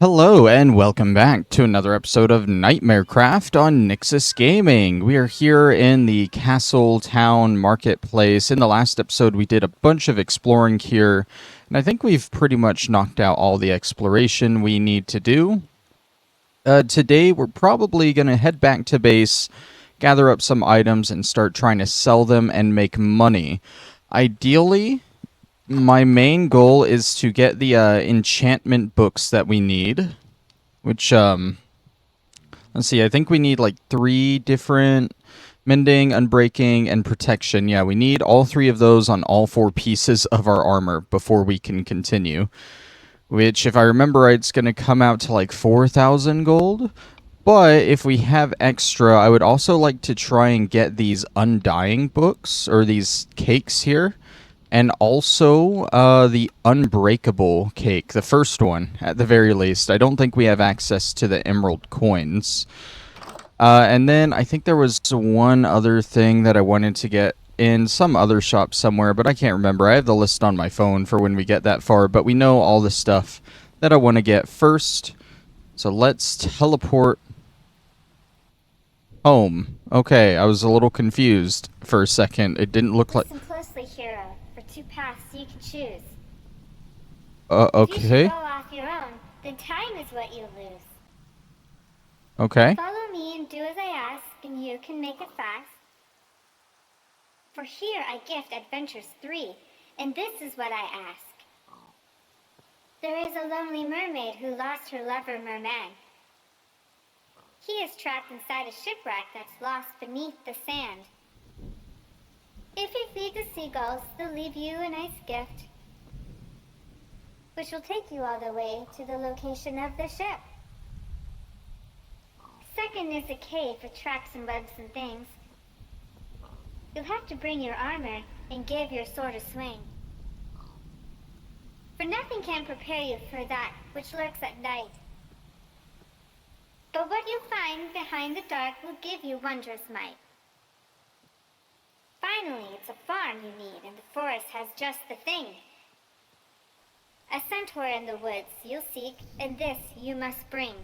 Hello and welcome back to another episode of Nightmarecraft on Nyxus Gaming. We are here in the Castle Town Marketplace. In the last episode we did a bunch of exploring here, and I think we've pretty much knocked out all the exploration we need to do. Today we're probably going to head back to base, gather up some items, and start trying to sell them and make money. Ideally, my main goal is to get the enchantment books that we need, which, let's see, I think we need like 3 different: mending, unbreaking, and protection. Yeah, we need all 3 of those on all 4 pieces of our armor before we can continue, which, if I remember right, it's going to come out to like 4,000 gold. But if we have extra, I would also like to try and get these undying books, or these cakes here. And also, the unbreakable cake, the first one, at the very least. I don't think we have access to the emerald coins. And then I think there was one other thing that I wanted to get in some other shop somewhere, but I can't remember. I have the list on my phone for when we get that far, but we know all the stuff that I want to get first. So let's teleport home. Okay, I was a little confused for a second. It didn't look like... Listen closely, hero. For 2 paths you can choose. Okay. If you should go off your own, then time is what you lose. Okay. Follow me and do as I ask, and you can make it fast. For here I gift adventures 3, and this is what I ask. There is a lonely mermaid who lost her lover merman. He is trapped inside a shipwreck that's lost beneath the sand. If you feed the seagulls, they'll leave you a nice gift, which will take you all the way to the location of the ship. Second is a cave for traps and webs and things. You'll have to bring your armor and give your sword a swing. For nothing can prepare you for that which lurks at night. But what you'll find behind the dark will give you wondrous might. Finally, it's a farm you need, and the forest has just the thing. A centaur in the woods you'll seek, and this you must bring.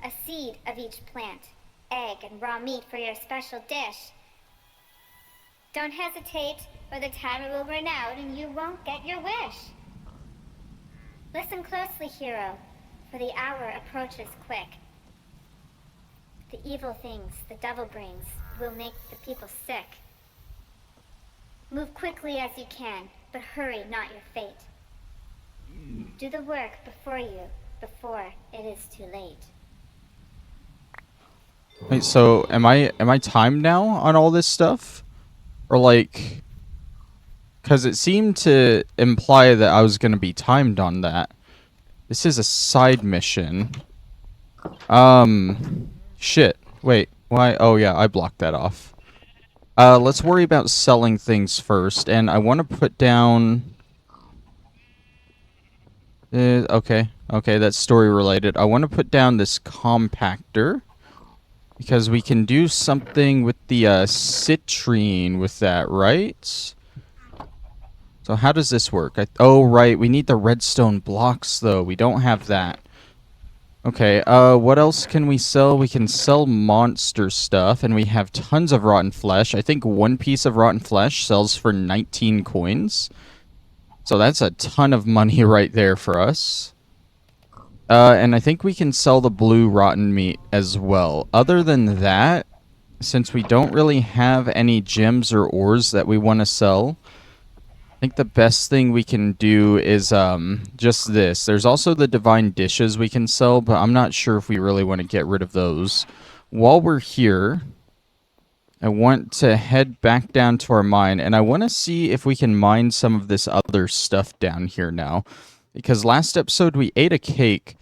A seed of each plant, egg, and raw meat for your special dish. Don't hesitate, or the timer will run out and you won't get your wish. Listen closely, hero, for the hour approaches quick. The evil things the devil brings will make the people sick. Move quickly as you can, but hurry not your fate. Do the work before it is too late. Wait, so am I timed now on all this stuff? Or like, because it seemed to imply that I was going to be timed on that. This is a side mission. Shit. Wait, why? Oh yeah, I blocked that off. Let's worry about selling things first, and I want to put down... okay, that's story related. I want to put down this compactor, because we can do something with the citrine with that, right? So how does this work? Oh, right, we need the redstone blocks, though. We don't have that. Okay, what else can we sell? We can sell monster stuff, and we have tons of rotten flesh. I think 1 piece of rotten flesh sells for 19 coins. So that's a ton of money right there for us. And I think we can sell the blue rotten meat as well. Other than that, since we don't really have any gems or ores that we want to sell, I think the best thing we can do is just this. There's also the divine dishes we can sell, but I'm not sure if we really want to get rid of those. While we're here, I want to head back down to our mine, and I want to see if we can mine some of this other stuff down here now. Because last episode we ate a cake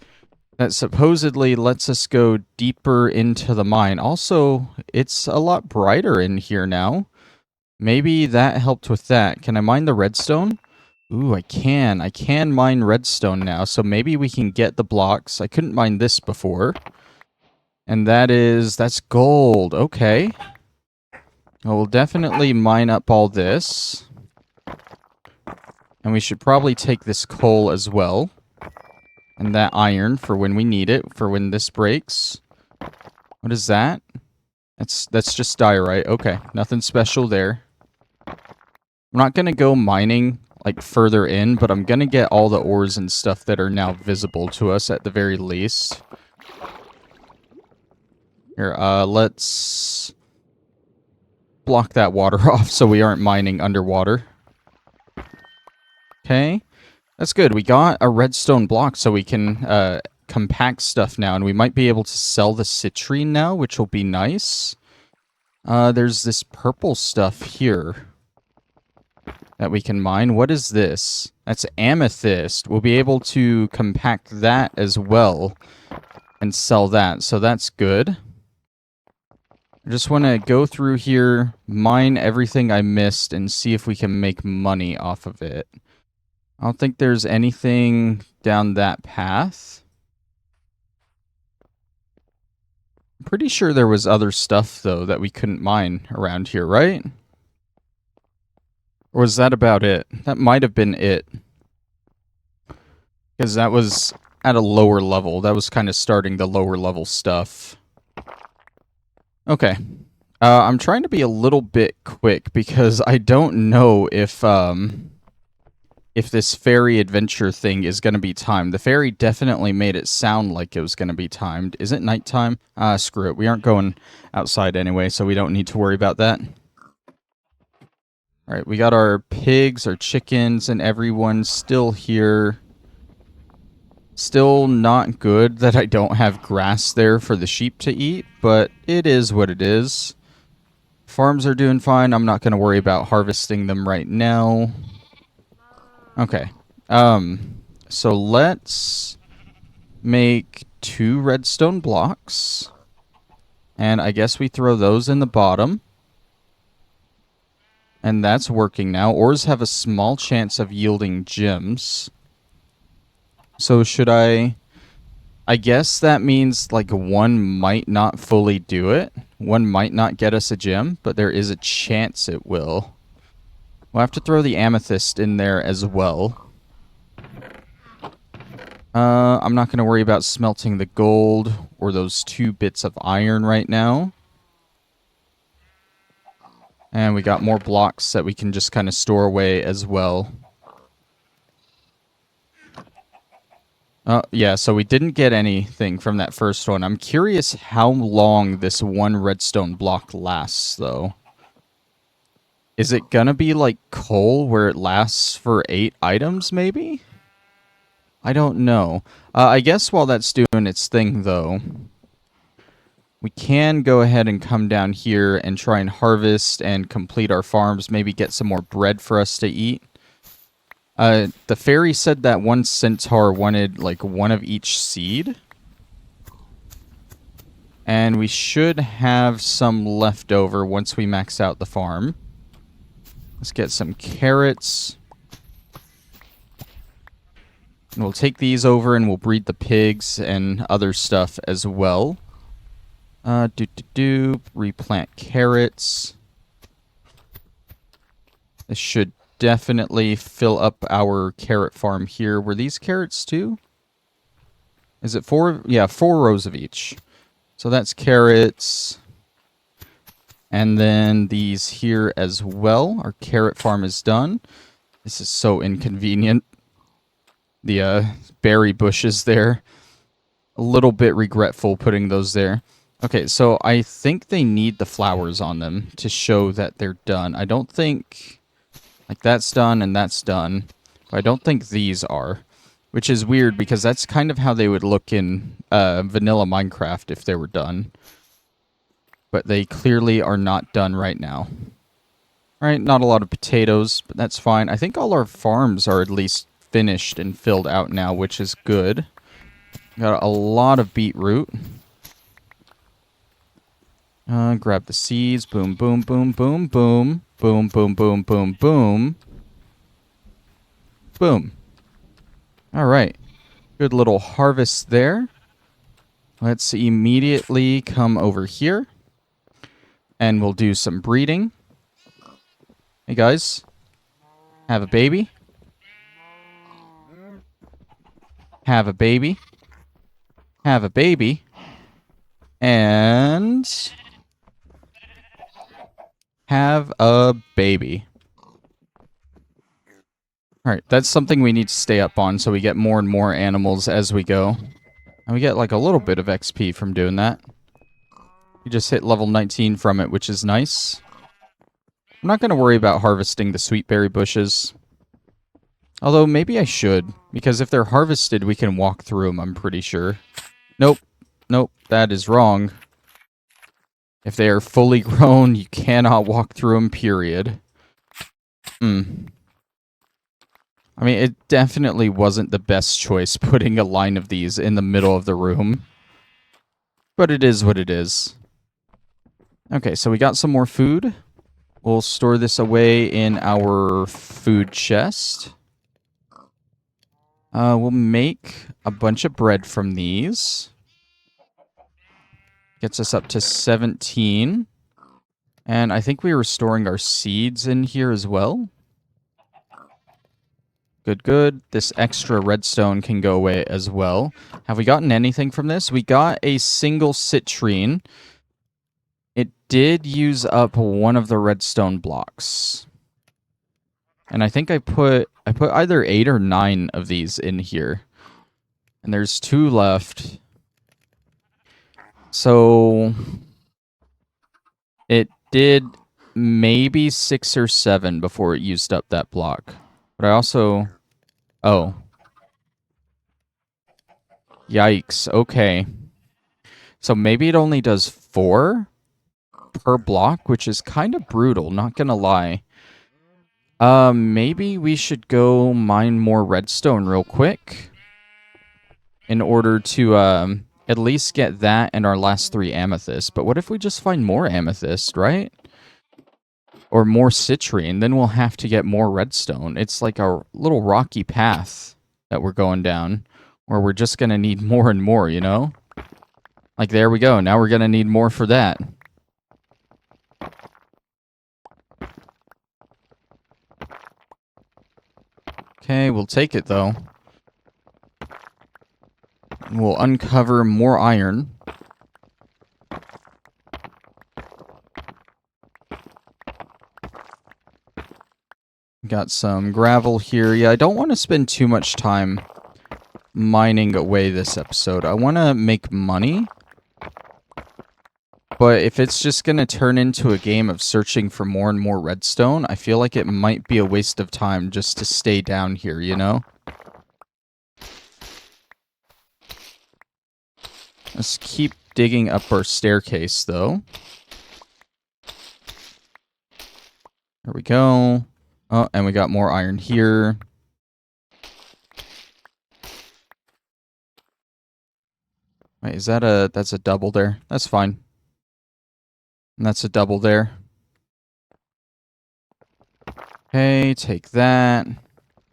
that supposedly lets us go deeper into the mine. Also, it's a lot brighter in here now. Maybe that helped with that. Can I mine the redstone? Ooh, I can. I can mine redstone now, so maybe we can get the blocks. I couldn't mine this before. And that's gold. Okay. Well, we'll definitely mine up all this. And we should probably take this coal as well. And that iron for when we need it, for when this breaks. What is that? That's just diorite. Okay, nothing special there. I'm not gonna go mining like further in, but I'm gonna get all the ores and stuff that are now visible to us at the very least. Here, let's block that water off so we aren't mining underwater. Okay, that's good. We got a redstone block so we can compact stuff now, and we might be able to sell the citrine now, which will be nice. There's this purple stuff here that we can mine. What is this? That's amethyst. We'll be able to compact that as well and sell that, so that's good. I just want to go through here, mine everything I missed, and see if we can make money off of it. I don't think there's anything down that path. I'm pretty sure there was other stuff, though, that we couldn't mine around here, right? Or was that about it? That might have been it. Because that was at a lower level. That was kind of starting the lower level stuff. Okay. I'm trying to be a little bit quick because I don't know if this fairy adventure thing is going to be timed. The fairy definitely made it sound like it was going to be timed. Is it nighttime? Screw it. We aren't going outside anyway, so we don't need to worry about that. Alright, we got our pigs, our chickens, and everyone still here. Still not good that I don't have grass there for the sheep to eat, but it is what it is. Farms are doing fine. I'm not going to worry about harvesting them right now. Okay. So let's make 2 redstone blocks. And I guess we throw those in the bottom. And that's working now. Ores have a small chance of yielding gems. So should I guess that means like one might not fully do it. One might not get us a gem, but there is a chance it will. We'll have to throw the amethyst in there as well. I'm not going to worry about smelting the gold or those 2 bits of iron right now. And we got more blocks that we can just kind of store away as well. Yeah, so we didn't get anything from that first one. I'm curious how long this 1 redstone block lasts, though. Is it gonna be like coal, where it lasts for 8 items, maybe? I don't know. I guess while that's doing its thing, though, we can go ahead and come down here and try and harvest and complete our farms, maybe get some more bread for us to eat. The fairy said that one centaur wanted, like, 1 of each seed. And we should have some left over once we max out the farm. Let's get some carrots. And we'll take these over and we'll breed the pigs and other stuff as well. Replant carrots. This should definitely fill up our carrot farm here. Were these carrots too? Is it 4? Yeah, 4 rows of each. So that's carrots. And then these here as well. Our carrot farm is done. This is so inconvenient. The berry bushes there. A little bit regretful putting those there. Okay, so I think they need the flowers on them to show that they're done. I don't think... Like, that's done and that's done. But I don't think these are. Which is weird, because that's kind of how they would look in vanilla Minecraft if they were done. But they clearly are not done right now. Alright, not a lot of potatoes, but that's fine. I think all our farms are at least finished and filled out now, which is good. Got a lot of beetroot. Grab the seeds. Boom, boom, boom, boom, boom. Boom, boom, boom, boom, boom. Boom. Alright. Good little harvest there. Let's immediately come over here. And we'll do some breeding. Hey guys. Have a baby. have a baby, have a baby, and have a baby. Alright, that's something we need to stay up on so we get more and more animals as we go. And we get like a little bit of XP from doing that. We just hit level 19 from it, which is nice. I'm not going to worry about harvesting the sweet berry bushes. Although, maybe I should. Because if they're harvested, we can walk through them, I'm pretty sure. Nope. Nope, that is wrong. If they are fully grown, you cannot walk through them, period. I mean, it definitely wasn't the best choice putting a line of these in the middle of the room. But it is what it is. Okay, so we got some more food. We'll store this away in our food chest. We'll make a bunch of bread from these. Gets us up to 17. And I think we were storing our seeds in here as well. Good, good. This extra redstone can go away as well. Have we gotten anything from this? We got a single citrine. It did use up one of the redstone blocks. And I think I put either 8 or 9 of these in here. And there's 2 left. So it did maybe 6 or 7 before it used up that block. But I also... Oh. Yikes. Okay. So maybe it only does 4 per block, which is kind of brutal, not gonna lie. Maybe we should go mine more redstone real quick in order to at least get that and our last 3 amethysts. But what if we just find more amethyst, right? Or more citrine, then we'll have to get more redstone. It's like a little rocky path that we're going down, where we're just gonna need more and more, you know? Like, there we go. Now we're gonna need more for that. Okay, we'll take it, though. We'll uncover more iron. Got some gravel here. Yeah, I don't want to spend too much time mining away this episode. I want to make money. But if it's just going to turn into a game of searching for more and more redstone, I feel like it might be a waste of time just to stay down here, you know? Let's keep digging up our staircase, though. There we go. Oh, and we got more iron here. Wait, is that that's a double there? That's fine. And that's a double there. Okay, take that.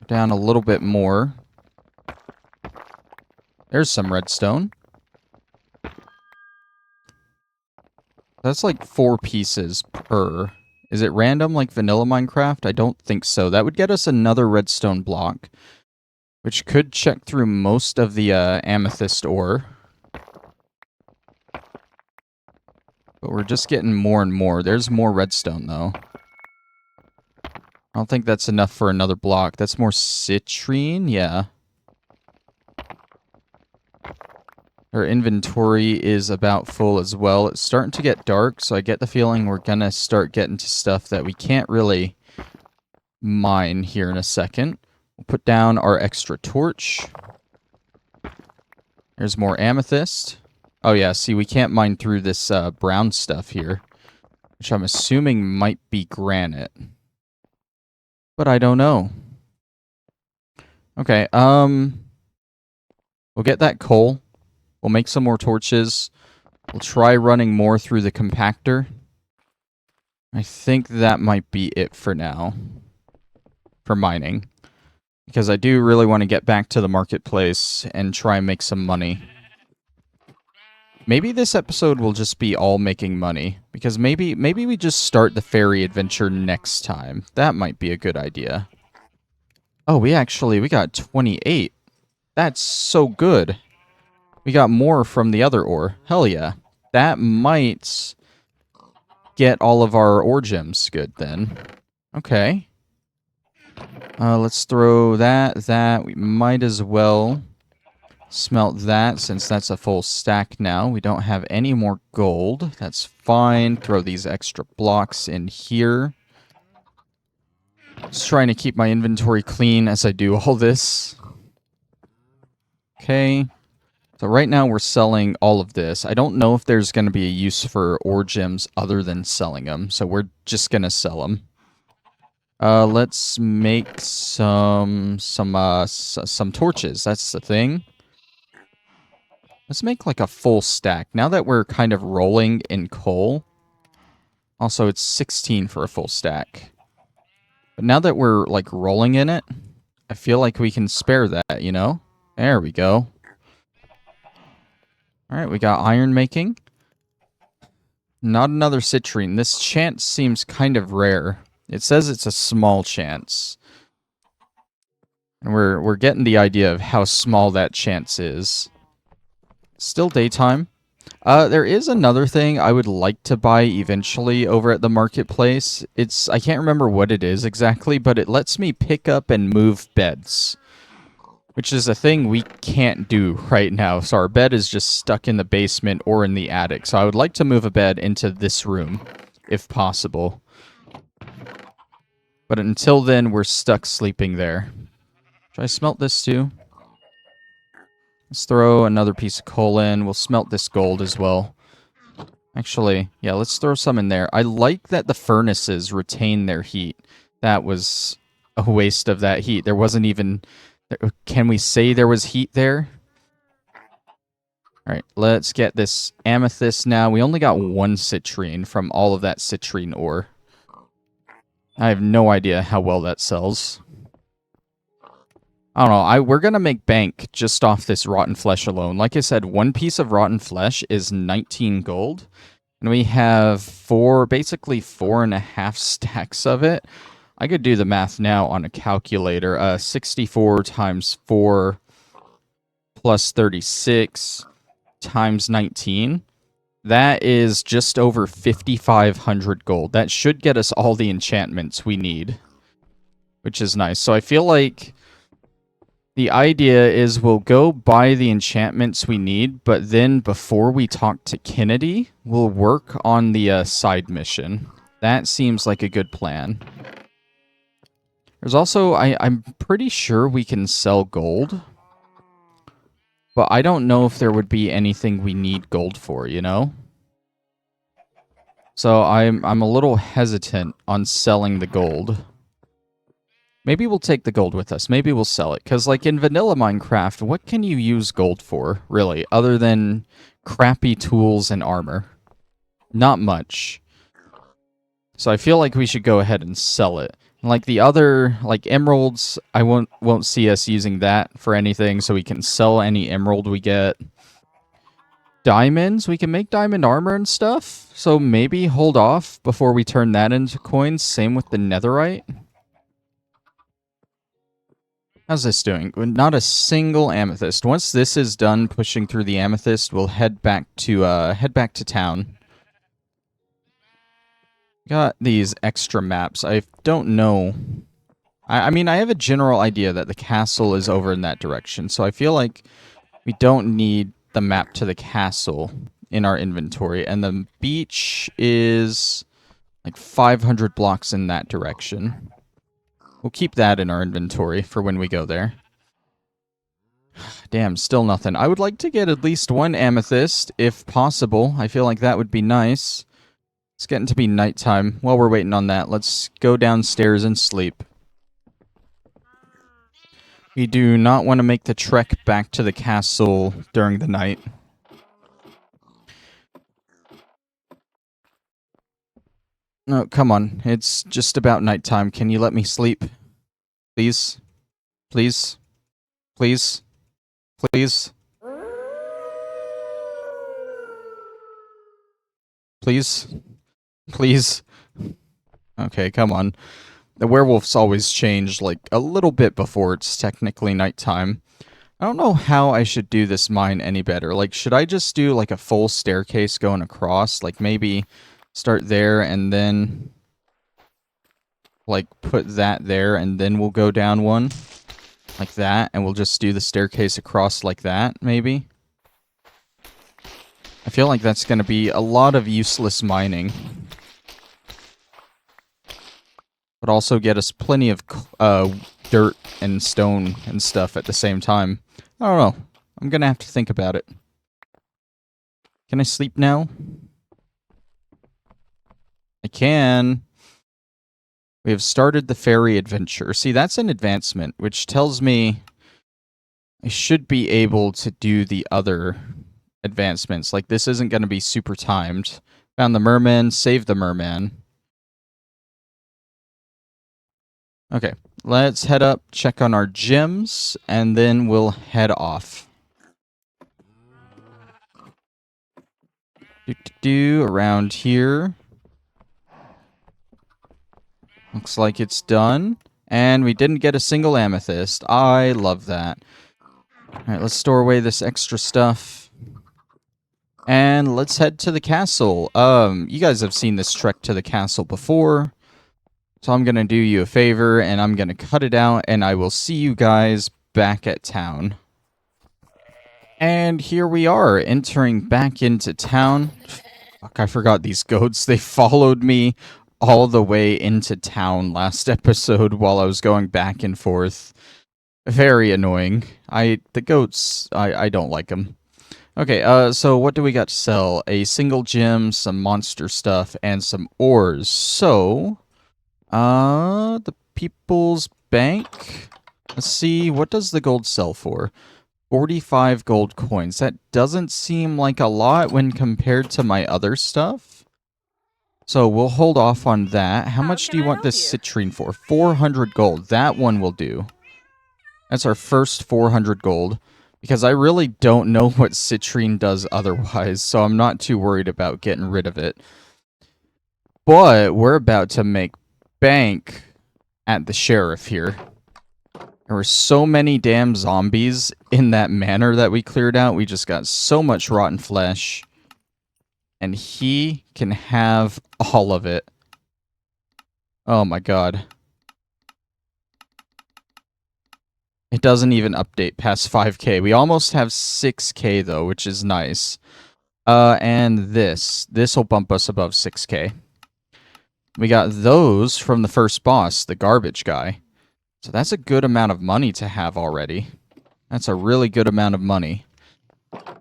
Down a little bit more. There's some redstone. That's like 4 pieces per. Is it random like vanilla Minecraft? I don't think so. That would get us another redstone block, which could check through most of the amethyst ore. But we're just getting more and more. There's more redstone, though. I don't think that's enough for another block. That's more citrine? Yeah. Our inventory is about full as well. It's starting to get dark, so I get the feeling we're gonna start getting to stuff that we can't really mine here in a second. We'll put down our extra torch. There's more amethyst. Oh yeah, see, we can't mine through this brown stuff here, which I'm assuming might be granite. But I don't know. Okay, we'll get that coal. We'll make some more torches. We'll try running more through the compactor. I think that might be it for now. For mining. Because I do really want to get back to the marketplace and try and make some money. Maybe this episode will just be all making money. Because maybe we just start the fairy adventure next time. That might be a good idea. Oh, we got 28. That's so good. We got more from the other ore. Hell yeah. That might get all of our ore gems good then. Okay. Let's throw that. We might as well smelt that since that's a full stack now. We don't have any more gold. That's fine. Throw these extra blocks in here. Just trying to keep my inventory clean as I do all this. Okay. So right now we're selling all of this. I don't know if there's going to be a use for ore gems other than selling them. So we're just going to sell them. Let's make some torches. That's the thing. Let's make like a full stack. Now that we're kind of rolling in coal. Also, it's 16 for a full stack. But now that we're like rolling in it, I feel like we can spare that, you know? There we go. Alright, we got iron making. Not another citrine. This chance seems kind of rare. It says it's a small chance. And we're getting the idea of how small that chance is. Still daytime. There is another thing I would like to buy eventually over at the marketplace. I can't remember what it is exactly, but it lets me pick up and move beds. Which is a thing we can't do right now. So our bed is just stuck in the basement or in the attic. So I would like to move a bed into this room, if possible. But until then, we're stuck sleeping there. Should I smelt this too? Let's throw another piece of coal in. We'll smelt this gold as well. Actually, yeah, let's throw some in there. I like that the furnaces retain their heat. That was a waste of that heat. There wasn't even... Can we say there was heat there? Alright, let's get this amethyst now. We only got one citrine from all of that citrine ore. I have no idea how well that sells. I don't know. We're going to make bank just off this rotten flesh alone. Like I said, one piece of rotten flesh is 19 gold. And we have basically 4.5 stacks of it. I could do the math now on a calculator. 64 times 4 plus 36 times 19. That is just over 5,500 gold. That should get us all the enchantments we need, which is nice. So I feel like the idea is we'll go buy the enchantments we need, but then before we talk to Kennedy, we'll work on the side mission. That seems like a good plan. There's also, I'm pretty sure we can sell gold, but I don't know if there would be anything we need gold for, you know? So I'm a little hesitant on selling the gold. Maybe we'll take the gold with us. Maybe we'll sell it. Because, like, in vanilla Minecraft, what can you use gold for, really, other than crappy tools and armor? Not much. So I feel like we should go ahead and sell it. Like the other, like emeralds, I won't see us using that for anything, so we can sell any emerald we get. Diamonds, we can make diamond armor and stuff, so maybe hold off before we turn that into coins. Same with the netherite. How's this doing? Not a single amethyst. Once this is done pushing through the amethyst, we'll head back to town. Got these extra maps. I don't know. I mean, I have a general idea that the castle is over in that direction, so I feel like we don't need the map to the castle in our inventory, and the beach is like 500 blocks in that direction. We'll keep that in our inventory for when we go there. Damn, still nothing. I would like to get at least one amethyst, if possible. I feel like that would be nice. It's getting to be nighttime. While we're waiting on that, let's go downstairs and sleep. We do not want to make the trek back to the castle during the night. No, come on. It's just about nighttime. Can you let me sleep? Please? Please? Please? Please? Please? Please? Okay, come on. The werewolves always change, like, a little bit before it's technically nighttime. I don't know how I should do this mine any better. Like, should I just do like a full staircase going across? Like maybe start there and then like put that there and then we'll go down one like that and we'll just do the staircase across like that maybe. I feel like that's going to be a lot of useless mining. But also get us plenty of dirt and stone and stuff at the same time. I don't know. I'm going to have to think about it. Can I sleep now? I can. We have started the ferry adventure. See, that's an advancement, which tells me I should be able to do the other advancements. Like, this isn't going to be super timed. Found the merman, saved the merman. Okay, let's head up, check on our gems, and then we'll head off. Around here. Looks like it's done. And we didn't get a single amethyst. I love that. Alright, let's store away this extra stuff. And let's head to the castle. You guys have seen this trek to the castle before. So I'm going to do you a favor, and I'm going to cut it out, and I will see you guys back at town. And here we are, entering back into town. Fuck, I forgot these goats. They followed me all the way into town last episode while I was going back and forth. Very annoying. The goats, I don't like them. Okay, so what do we got to sell? A single gem, some monster stuff, and some ores. So, the People's Bank. Let's see, what does the gold sell for? 45 gold coins. That doesn't seem like a lot when compared to my other stuff. So we'll hold off on that. How much do you want this citrine for? 400 gold. That one will do. That's our first 400 gold. Because I really don't know what citrine does otherwise, so I'm not too worried about getting rid of it. But we're about to make bank at the sheriff here. There were so many damn zombies in that manor that we cleared out. We just got so much rotten flesh. And he can have all of it. Oh my god. It doesn't even update past 5k. We almost have 6k though, which is nice. And this will bump us above 6k. We got those from the first boss, the garbage guy. So that's a good amount of money to have already. That's a really good amount of money.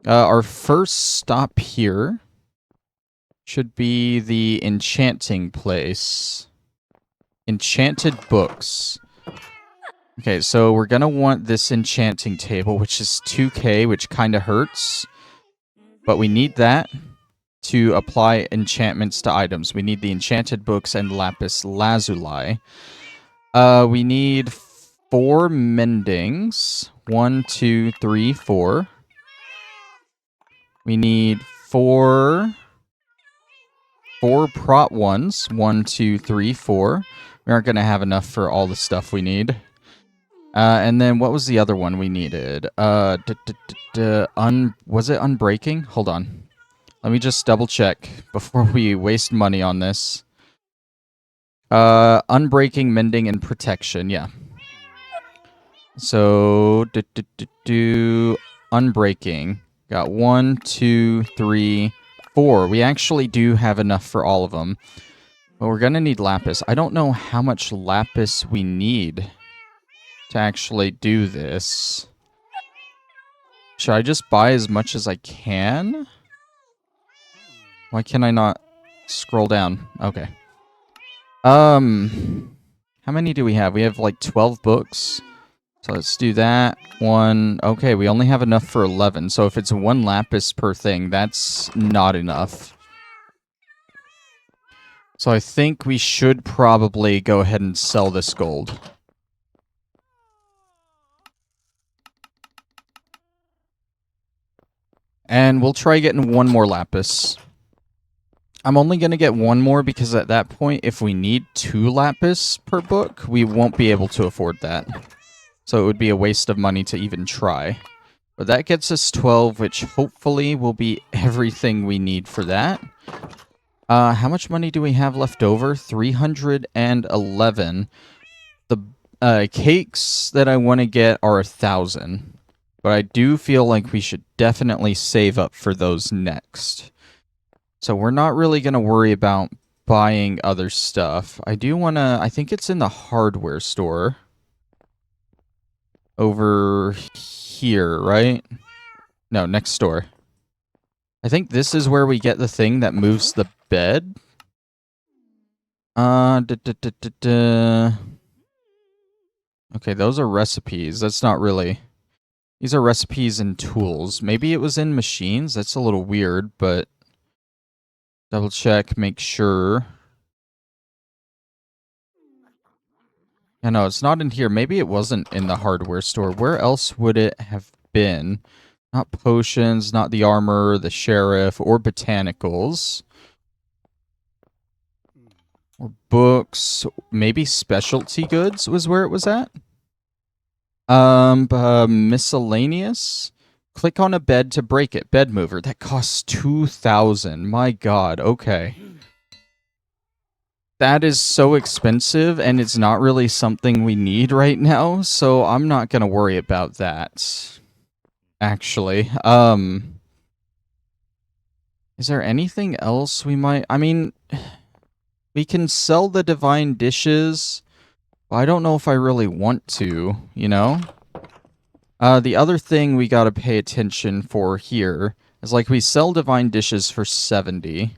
Our first stop here should be the enchanting place. Enchanted books. Okay, so we're going to want this enchanting table, which is 2k, which kind of hurts. But we need that to apply enchantments to items. We need the enchanted books and lapis lazuli. We need 4 mendings. 1, 2, 3, 4. We need 4 prot ones. 1, 2, 3, 4. We aren't going to have enough for all the stuff we need. And then what was the other one we needed? Was it unbreaking? Hold on. Let me just double check before we waste money on this. Unbreaking, mending, and protection, yeah. So, unbreaking. Got 1, 2, 3, 4. We actually do have enough for all of them. But we're going to need lapis. I don't know how much lapis we need to actually do this. Should I just buy as much as I can? Why can I not scroll down? Okay. How many do we have? We have like 12 books. So let's do that. 1. Okay, we only have enough for 11. So if it's 1 lapis per thing, that's not enough. So I think we should probably go ahead and sell this gold. And we'll try getting 1 more lapis. I'm only going to get 1 more because at that point, if we need 2 lapis per book, we won't be able to afford that. So it would be a waste of money to even try. But that gets us 12, which hopefully will be everything we need for that. How much money do we have left over? 311. The cakes that I want to get are 1,000. But I do feel like we should definitely save up for those next. So we're not really going to worry about buying other stuff. I do want to... I think it's in the hardware store. Over here, right? No, next door. I think this is where we get the thing that moves the bed. Okay, those are recipes. That's not really... These are recipes and tools. Maybe it was in machines? That's a little weird, but... Double check, make sure. Yeah, no, it's not in here. Maybe it wasn't in the hardware store. Where else would it have been? Not potions, not the armor, the sheriff, or botanicals. Or books. Maybe specialty goods was where it was at? Miscellaneous? Click on a bed to break it. Bed mover. That costs 2,000. My god, okay. That is so expensive, and it's not really something we need right now, so I'm not gonna worry about that. Actually. Is there anything else we might... I mean, we can sell the divine dishes, but I don't know if I really want to, you know? The other thing we gotta pay attention for here is, like, we sell divine dishes for 70.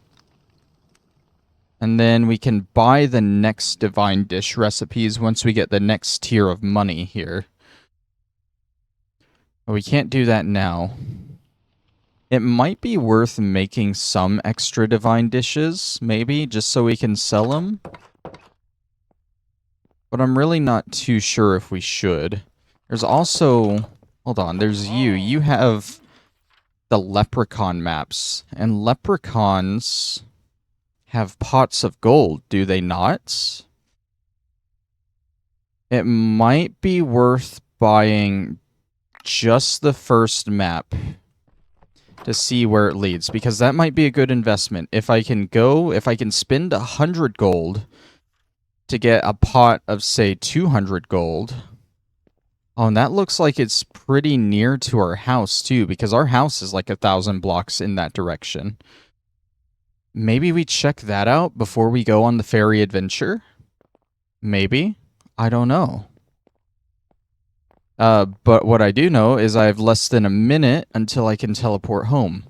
And then we can buy the next divine dish recipes once we get the next tier of money here. But we can't do that now. It might be worth making some extra divine dishes, maybe, just so we can sell them. But I'm really not too sure if we should. There's also... Hold on, there's you. You have the Leprechaun maps. And Leprechauns have pots of gold, do they not? It might be worth buying just the first map to see where it leads, because that might be a good investment. If I can spend 100 gold to get a pot of, say, 200 gold. Oh, and that looks like it's pretty near to our house, too, because our house is like 1,000 blocks in that direction. Maybe we check that out before we go on the ferry adventure? Maybe. I don't know. But what I do know is I have less than a minute until I can teleport home.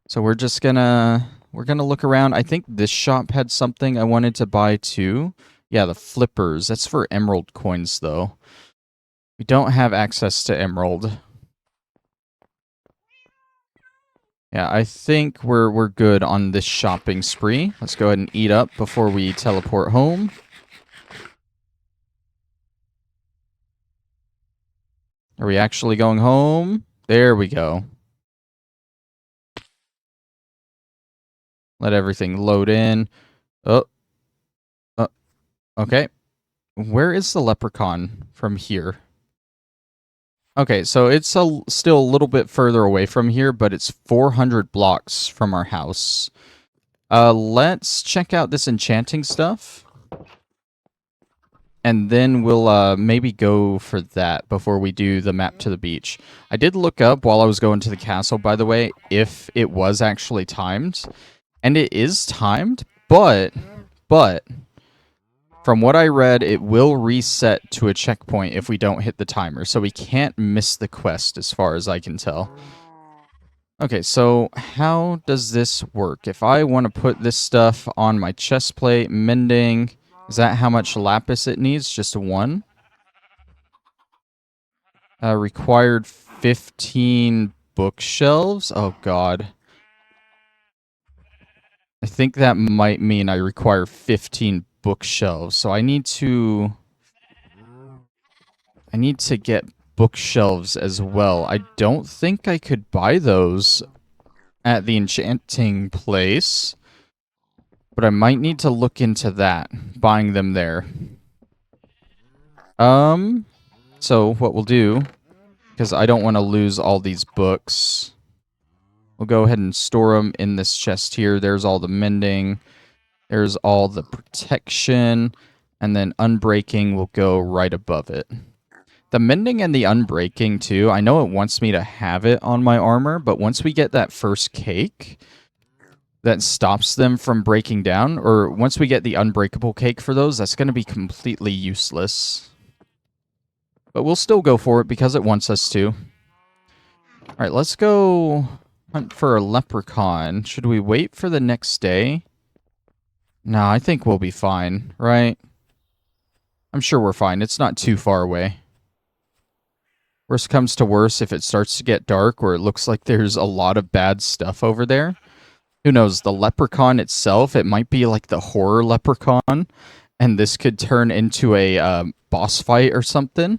So we're just gonna... We're gonna look around. I think this shop had something I wanted to buy, too. Yeah, the flippers. That's for emerald coins, though. We don't have access to emerald. Yeah, I think we're good on this shopping spree. Let's go ahead and eat up before we teleport home. Are we actually going home? There we go. Let everything load in. Oh. Okay. Where is the leprechaun from here? Okay, so it's still a little bit further away from here, but it's 400 blocks from our house. Let's check out this enchanting stuff. And then we'll maybe go for that before we do the map to the beach. I did look up while I was going to the castle, by the way, if it was actually timed. And it is timed, but from what I read, it will reset to a checkpoint if we don't hit the timer. So we can't miss the quest as far as I can tell. Okay, so how does this work? If I want to put this stuff on my chest plate, mending... Is that how much lapis it needs? Just a 1? Required 15 bookshelves? Oh, God. I think that might mean I require 15 bookshelves. So I need to get bookshelves as well. I don't think I could buy those at the enchanting place. But I might need to look into that, buying them there. So what we'll do, because I don't want to lose all these books. We'll go ahead and store them in this chest here. There's all the mending. There's all the protection. And then unbreaking will go right above it. The mending and the unbreaking, too, I know it wants me to have it on my armor, but once we get that first cake that stops them from breaking down, or once we get the unbreakable cake for those, that's going to be completely useless. But we'll still go for it because it wants us to. Alright, let's go hunt for a leprechaun. Should we wait for the next day? No, I think we'll be fine, right? I'm sure we're fine. It's not too far away. Worst comes to worst, if it starts to get dark or it looks like there's a lot of bad stuff over there, who knows, the leprechaun itself, it might be like the horror leprechaun, and this could turn into a boss fight or something.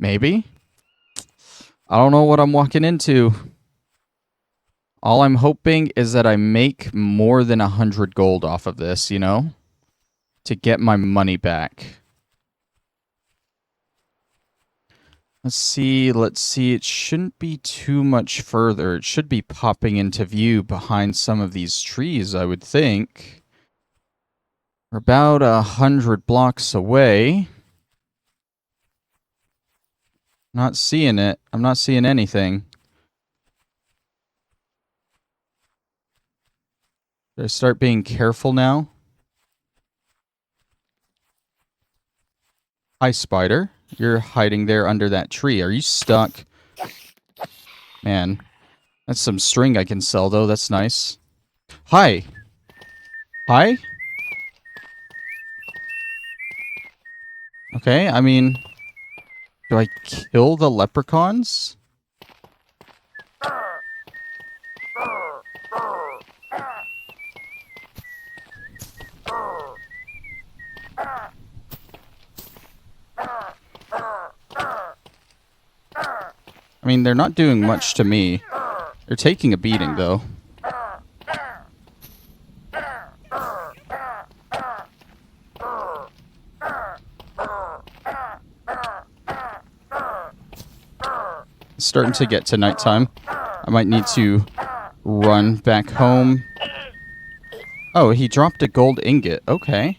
Maybe. I don't know what I'm walking into. All I'm hoping is that I make more than 100 gold off of this, you know? To get my money back. Let's see. It shouldn't be too much further. It should be popping into view behind some of these trees, I would think. We're about 100 blocks away. Not seeing it. I'm not seeing anything. Should I start being careful now? Hi, spider. You're hiding there under that tree. Are you stuck? Man, that's some string I can sell, though. That's nice. Hi. Hi? Okay, I mean... Do I kill the leprechauns? I mean, they're not doing much to me. They're taking a beating, though. It's starting to get to nighttime. I might need to run back home. Oh, he dropped a gold ingot. Okay.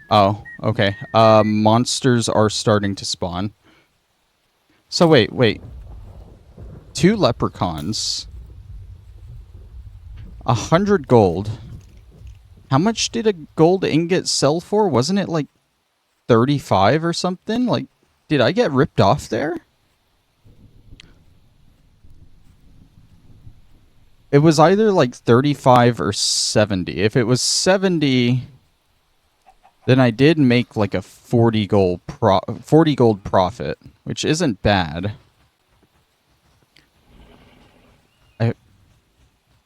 Oh, okay. Monsters are starting to spawn. So wait. 2 leprechauns. 100 gold. How much did a gold ingot sell for? Wasn't it like 35 or something? Like, did I get ripped off there? It was either like 35 or 70. If it was 70, then I did make like a 40 gold profit, which isn't bad.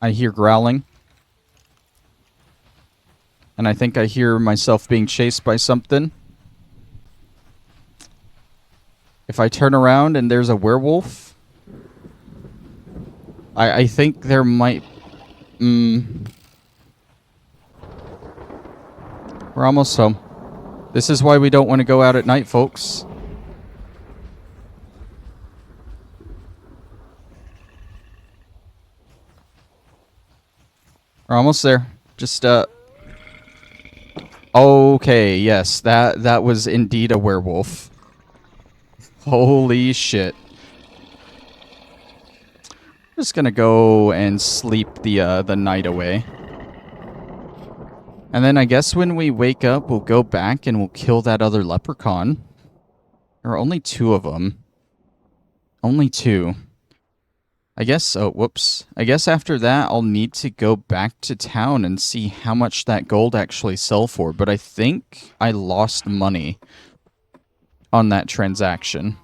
I hear growling. And I think I hear myself being chased by something. If I turn around and there's a werewolf, I think there might... We're almost home. This is why we don't want to go out at night, folks. We're almost there. Just, Okay, yes, that was indeed a werewolf. Holy shit. I'm just gonna go and sleep the night away. And then I guess when we wake up, we'll go back and we'll kill that other leprechaun. There are only 2 of them. Only 2. I guess, oh, whoops. I guess after that, I'll need to go back to town and see how much that gold actually sell for. But I think I lost money on that transaction.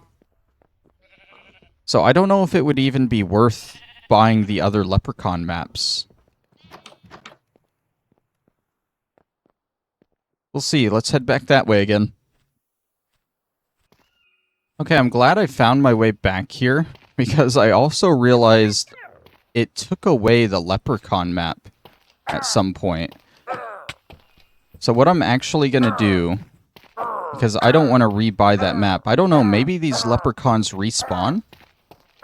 So I don't know if it would even be worth buying the other leprechaun maps. We'll see. Let's head back that way again. Okay, I'm glad I found my way back here, because I also realized it took away the leprechaun map at some point. So what I'm actually going to do because I don't want to rebuy that map. I don't know, maybe these leprechauns respawn?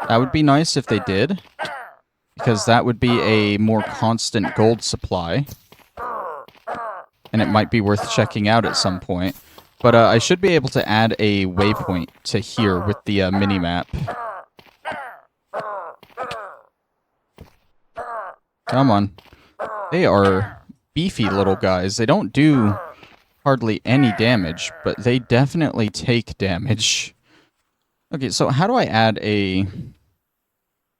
That would be nice if they did, because that would be a more constant gold supply. And it might be worth checking out at some point. But I should be able to add a waypoint to here with the mini-map. Come on. They are beefy little guys. They don't do hardly any damage, but they definitely take damage. Okay, so how do I add a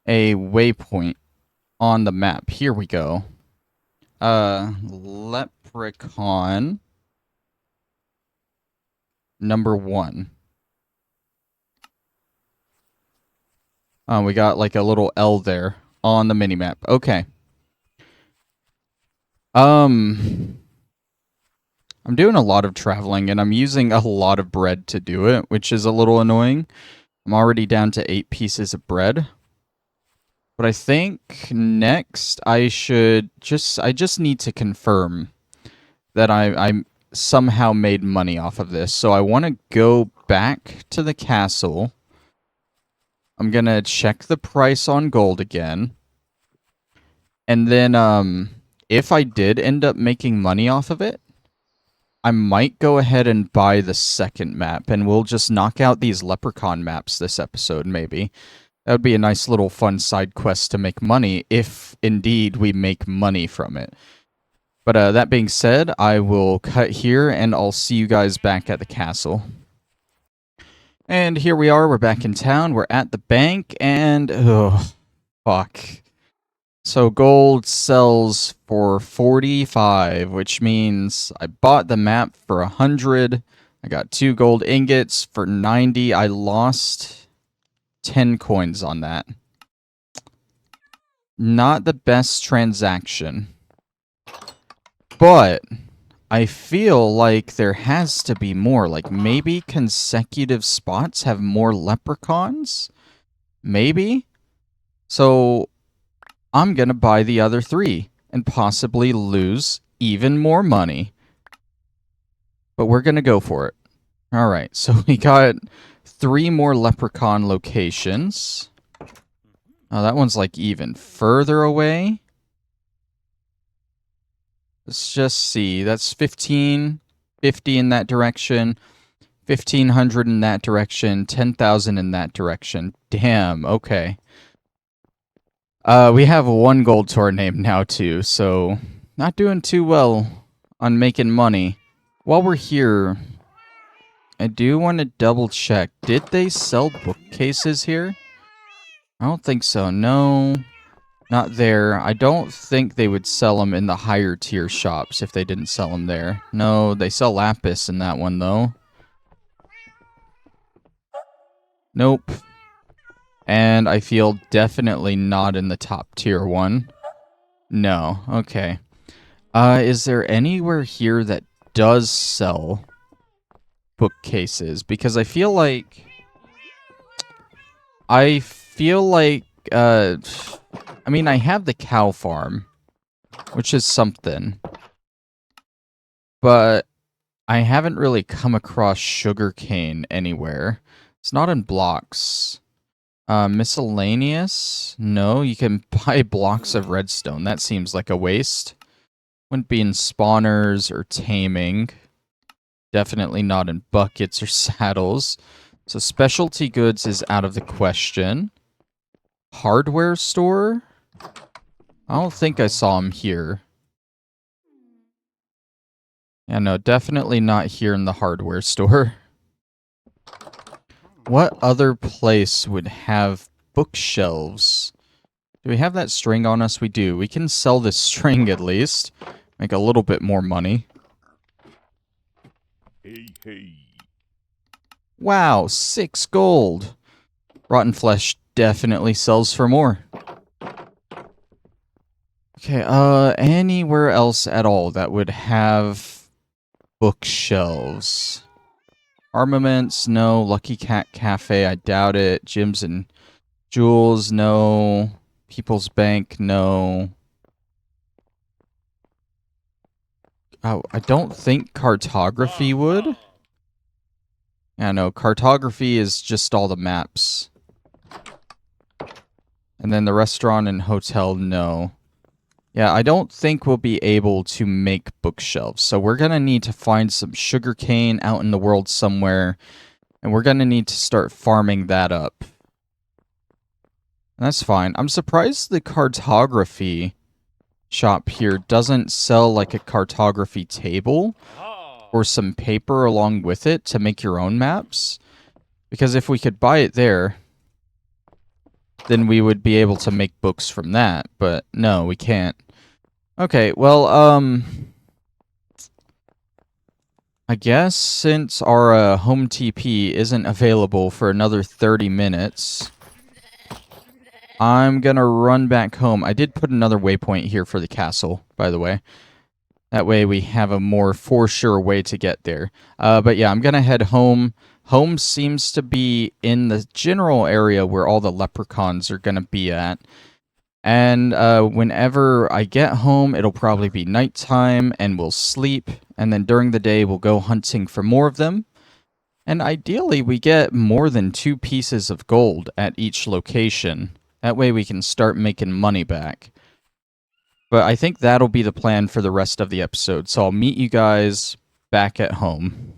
waypoint on the map? Here we go. Leprechaun number 1. We got like a little L there on the minimap. Okay. I'm doing a lot of traveling, and I'm using a lot of bread to do it, which is a little annoying. I'm already down to 8 pieces of bread. But I think next I just need to confirm that I somehow made money off of this. So I want to go back to the castle. I'm going to check the price on gold again. And then if I did end up making money off of it, I might go ahead and buy the second map, and we'll just knock out these leprechaun maps this episode, maybe. That would be a nice little fun side quest to make money, if indeed we make money from it. But that being said, I will cut here, and I'll see you guys back at the castle. And here we are, we're back in town, we're at the bank, and... oh, fuck. So gold sells for 45, which means I bought the map for 100. I got 2 gold ingots for 90. I lost 10 coins on that. Not the best transaction. But I feel like there has to be more. Like maybe consecutive spots have more leprechauns? Maybe? So I'm going to buy the other 3 and possibly lose even more money. But we're going to go for it. All right, so we got 3 more leprechaun locations. Oh, that one's like even further away. Let's just see. That's 15, 50 in that direction, 1,500 in that direction, 10,000 in that direction. Damn, okay. We have 1 gold to our name now, too, so not doing too well on making money. While we're here, I do want to double check. Did they sell bookcases here? I don't think so. No, not there. I don't think they would sell them in the higher tier shops if they didn't sell them there. No, they sell lapis in that one, though. Nope. And I feel definitely not in the top tier one. No, okay. Is there anywhere here that does sell bookcases? Because I feel like... I mean, I have the cow farm, which is something. But I haven't really come across sugarcane anywhere. It's not in blocks. Miscellaneous? No, you can buy blocks of redstone. That seems like a waste. Wouldn't be in spawners or taming. Definitely not in buckets or saddles. So specialty goods is out of the question. Hardware store? I don't think I saw him here. Yeah, no, definitely not here in the hardware store. What other place would have bookshelves? Do we have that string on us? We do. We can sell this string at least. Make a little bit more money. Hey, hey. Wow, 6 gold. Rotten flesh definitely sells for more. Okay, anywhere else at all that would have bookshelves? Armaments, no. Lucky Cat Cafe, I doubt it. Gyms and Jewels, no. People's Bank, no. Oh, I don't think cartography would. Yeah, no, cartography is just all the maps. And then the restaurant and hotel, no. Yeah, I don't think we'll be able to make bookshelves. So we're going to need to find some sugarcane out in the world somewhere. And we're going to need to start farming that up. And that's fine. I'm surprised the cartography shop here doesn't sell like a cartography table or some paper along with it to make your own maps. Because if we could buy it there, then we would be able to make books from that. But no, we can't. Okay, well, I guess since our home TP isn't available for another 30 minutes, I'm gonna run back home. I did put another waypoint here for the castle, by the way. That way we have a more for sure way to get there. But yeah, I'm gonna head home. Home seems to be in the general area where all the leprechauns are gonna be at. And whenever I get home, it'll probably be nighttime and we'll sleep. And then during the day, we'll go hunting for more of them. And ideally, we get more than 2 pieces of gold at each location. That way we can start making money back. But I think that'll be the plan for the rest of the episode. So I'll meet you guys back at home.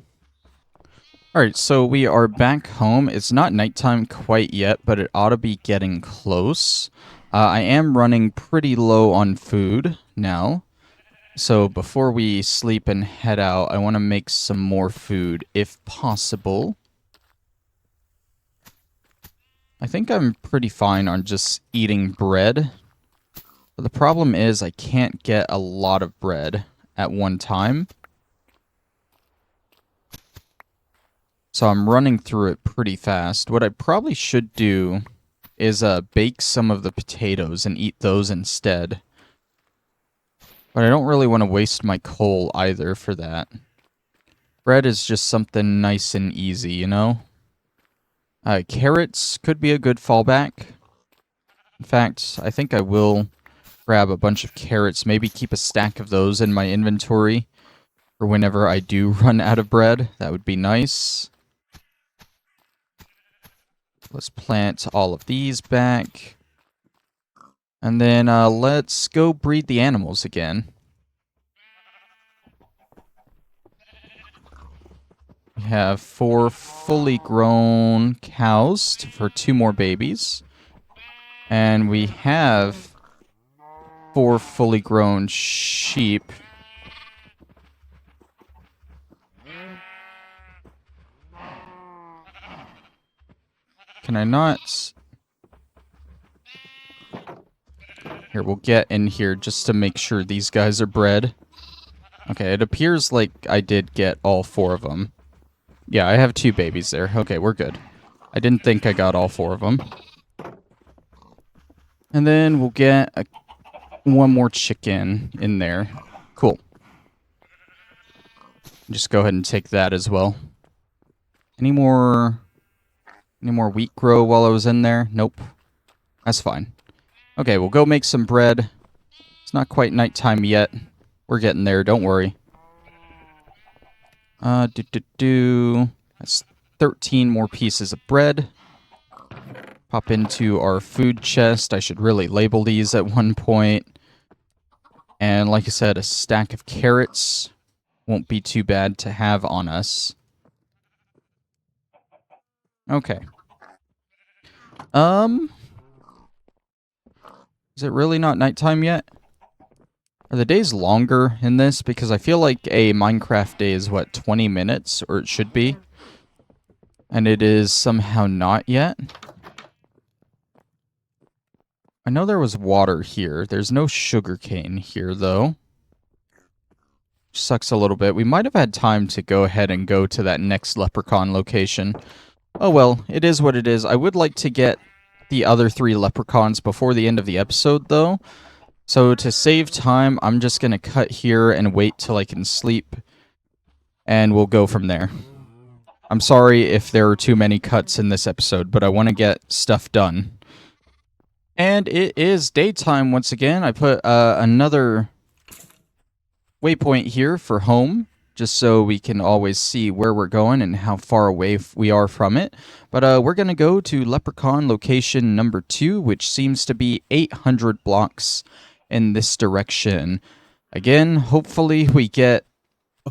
Alright, so we are back home. It's not nighttime quite yet, but it ought to be getting close. I am running pretty low on food now. So before we sleep and head out, I want to make some more food if possible. I think I'm pretty fine on just eating bread. But the problem is I can't get a lot of bread at one time. So I'm running through it pretty fast. What I probably should do is bake some of the potatoes and eat those instead. But I don't really want to waste my coal either for that. Bread is just something nice and easy, you know? Carrots could be a good fallback. In fact, I think I will grab a bunch of carrots, maybe keep a stack of those in my inventory for whenever I do run out of bread. That would be nice. Let's plant all of these back. And then let's go breed the animals again. We have 4 fully grown cows for 2 more babies. And we have 4 fully grown sheep. Can I not? Here, we'll get in here just to make sure these guys are bred. Okay, it appears like I did get all 4 of them. Yeah, I have 2 babies there. Okay, we're good. I didn't think I got all 4 of them. And then we'll get 1 more chicken in there. Cool. Just go ahead and take that as well. Any more wheat grow while I was in there? Nope. That's fine. Okay, we'll go make some bread. It's not quite nighttime yet. We're getting there, don't worry. That's 13 more pieces of bread. Pop into our food chest. I should really label these at one point. And like I said, a stack of carrots won't be too bad to have on us. Okay. Is it really not nighttime yet? Are the days longer in this? Because I feel like a Minecraft day is, what, 20 minutes? Or it should be. And it is somehow not yet. I know there was water here. There's no sugarcane here, though. Sucks a little bit. We might have had time to go ahead and go to that next leprechaun location. Oh well, it is what it is. I would like to get the other 3 leprechauns before the end of the episode, though. So to save time, I'm just going to cut here and wait till I can sleep. And we'll go from there. I'm sorry if there are too many cuts in this episode, but I want to get stuff done. And it is daytime once again. I put another waypoint here for home. just so we can always see where we're going and how far away we are from it. But we're going to go to Leprechaun location number 2, which seems to be 800 blocks in this direction. Again, hopefully we get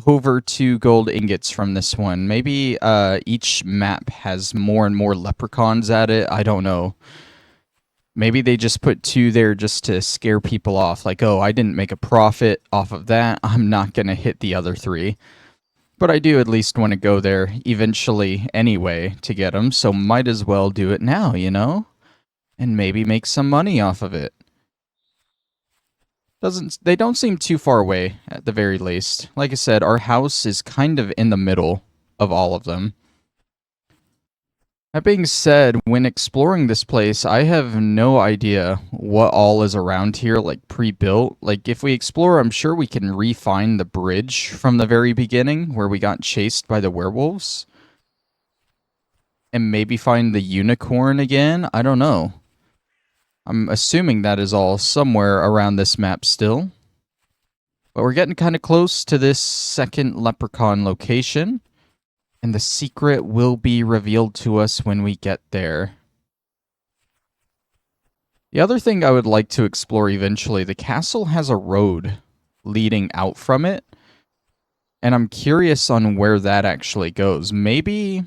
over 2 gold ingots from this one. Maybe each map has more and more leprechauns at it. I don't know. Maybe they just put 2 there just to scare people off. Like, oh, I didn't make a profit off of that. I'm not going to hit the other 3. But I do at least want to go there eventually anyway to get them. So might as well do it now, you know? And maybe make some money off of it. They don't seem too far away at the very least. Like I said, our house is kind of in the middle of all of them. That being said, when exploring this place, I have no idea what all is around here, like pre-built. Like, if we explore, I'm sure we can re-find the bridge from the very beginning where we got chased by the werewolves. And maybe find the unicorn again? I don't know. I'm assuming that is all somewhere around this map still. But we're getting kind of close to this second leprechaun location. And the secret will be revealed to us when we get there. The other thing I would like to explore eventually, the castle has a road leading out from it. And I'm curious on where that actually goes. Maybe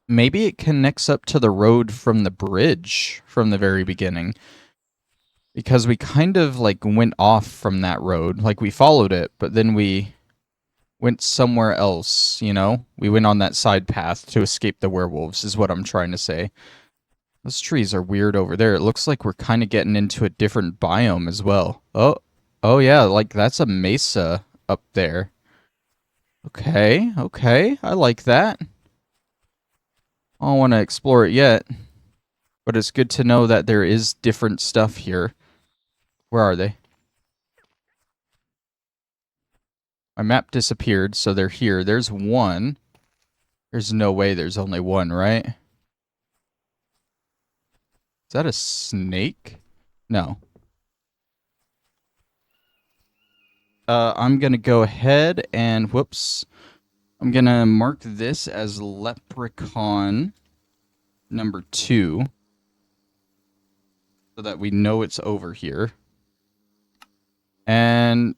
it connects up to the road from the bridge from the very beginning. Because we kind of like went off from that road. Like we followed it, but then we went somewhere else, you know? We went on that side path to escape the werewolves, is what I'm trying to say. Those trees are weird over there. It looks like we're kind of getting into a different biome as well. Oh yeah, like that's a mesa up there. Okay, I like that. I don't want to explore it yet, but it's good to know that there is different stuff here. Where are they? My map disappeared, so they're here. There's one. There's no way there's only one, right? Is that a snake? No. I'm going to go ahead and, whoops. I'm going to mark this as Leprechaun number 2. So that we know it's over here. And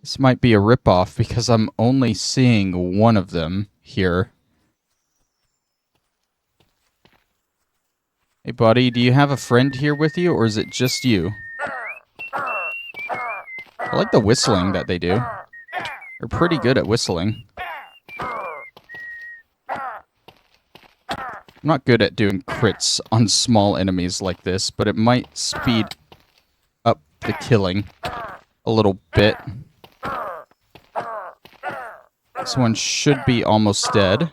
this might be a ripoff because I'm only seeing one of them here. Hey, buddy, do you have a friend here with you, or is it just you? I like the whistling that they do. They're pretty good at whistling. I'm not good at doing crits on small enemies like this, but it might speed up the killing a little bit. This one should be almost dead.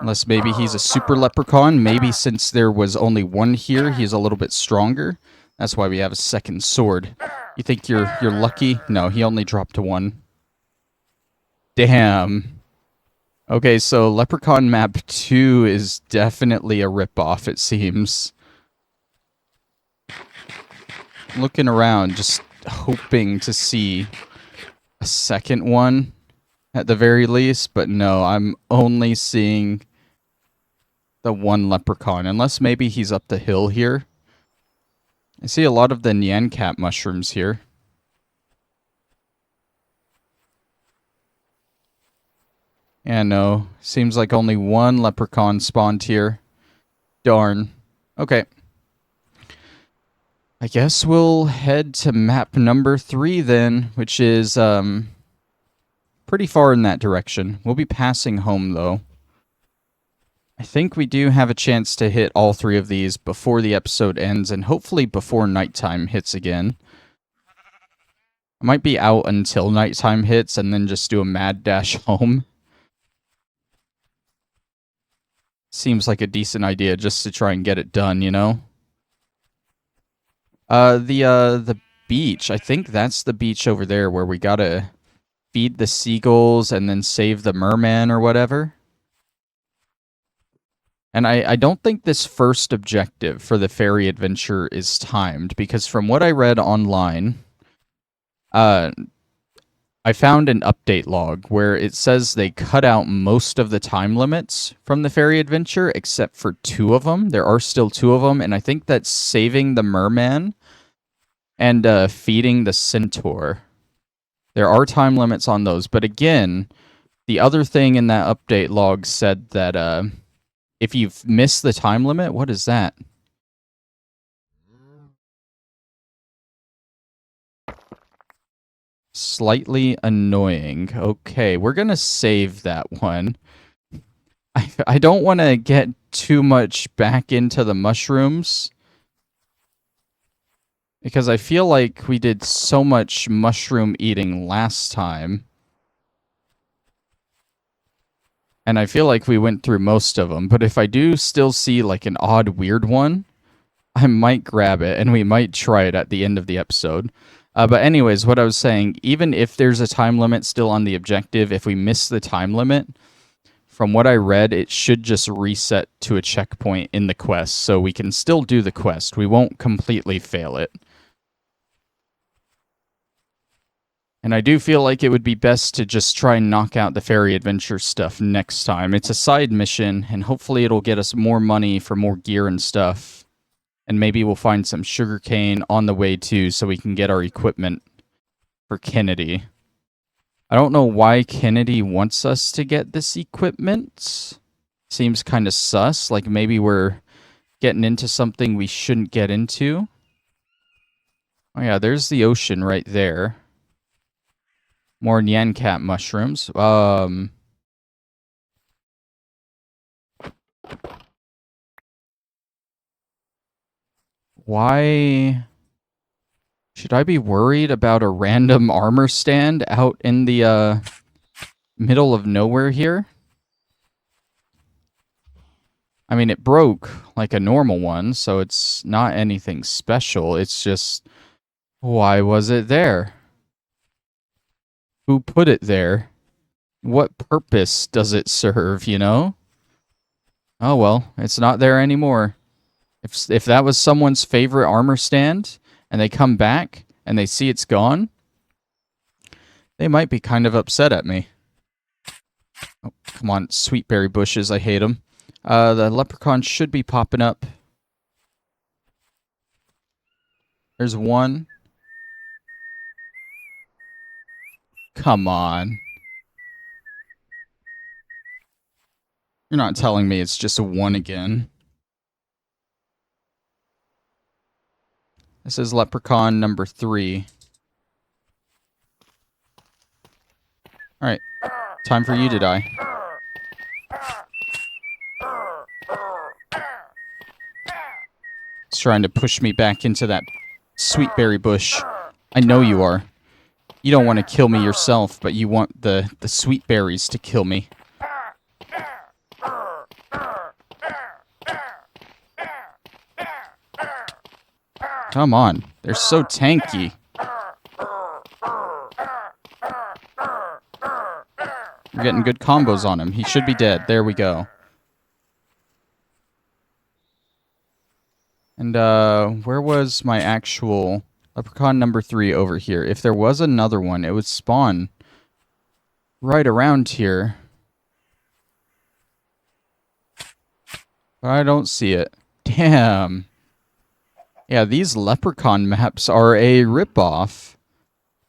Unless maybe he's a super leprechaun. Maybe since there was only one here, he's a little bit stronger. That's why we have a second sword. You think you're lucky? No, he only dropped to 1. Damn. Okay, so Leprechaun Map 2 is definitely a ripoff, it seems. Looking around, just hoping to see a second one at the very least, but no, I'm only seeing the one leprechaun, unless maybe he's up the hill here. I see a lot of the Nyan mushrooms here. Yeah, no. Seems like only one leprechaun spawned here. Darn. Okay. I guess we'll head to map number 3 then, which is pretty far in that direction. We'll be passing home, though. I think we do have a chance to hit all 3 of these before the episode ends, and hopefully before nighttime hits again. I might be out until nighttime hits, and then just do a mad dash home. Seems like a decent idea just to try and get it done, you know? The beach. I think that's the beach over there where we gotta feed the seagulls and then save the merman or whatever. And I don't think this first objective for the fairy adventure is timed, because from what I read online, I found an update log where it says they cut out most of the time limits from the ferry adventure except for 2 of them. There are still 2 of them, and I think that's saving the merman and feeding the centaur. There are time limits on those, but again, the other thing in that update log said that if you've missed the time limit, what is that? Slightly annoying. Okay, we're gonna save that one. I don't want to get too much back into the mushrooms because I feel like we did so much mushroom eating last time. And I feel like we went through most of them, but if I do still see like an odd weird one, I might grab it and we might try it at the end of the episode. But anyways, what I was saying, even if there's a time limit still on the objective, if we miss the time limit, from what I read, it should just reset to a checkpoint in the quest, so we can still do the quest. We won't completely fail it. And I do feel like it would be best to just try and knock out the ferry adventure stuff next time. It's a side mission, and hopefully it'll get us more money for more gear and stuff. And maybe we'll find some sugarcane on the way too, so we can get our equipment for Kennedy. I don't know why Kennedy wants us to get this equipment. Seems kind of sus, like maybe we're getting into something we shouldn't get into. Oh yeah, there's the ocean right there. More Nyan-cat mushrooms. Why should I be worried about a random armor stand out in the middle of nowhere here? I mean, it broke like a normal one, so it's not anything special. It's just, why was it there? Who put it there? What purpose does it serve, you know? Oh well, it's not there anymore. If that was someone's favorite armor stand, and they come back, and they see it's gone, they might be kind of upset at me. Oh, come on, sweetberry bushes, I hate them. The leprechaun should be popping up. There's one. Come on. You're not telling me it's just a one again. This is leprechaun number 3. Alright, time for you to die. It's trying to push me back into that sweetberry bush. I know you are. You don't want to kill me yourself, but you want the sweet berries to kill me. Come on. They're so tanky. We're getting good combos on him. He should be dead. There we go. And, where was my actual leprechaun number 3 over here? If there was another one, it would spawn right around here. But I don't see it. Damn. Yeah, these leprechaun maps are a ripoff.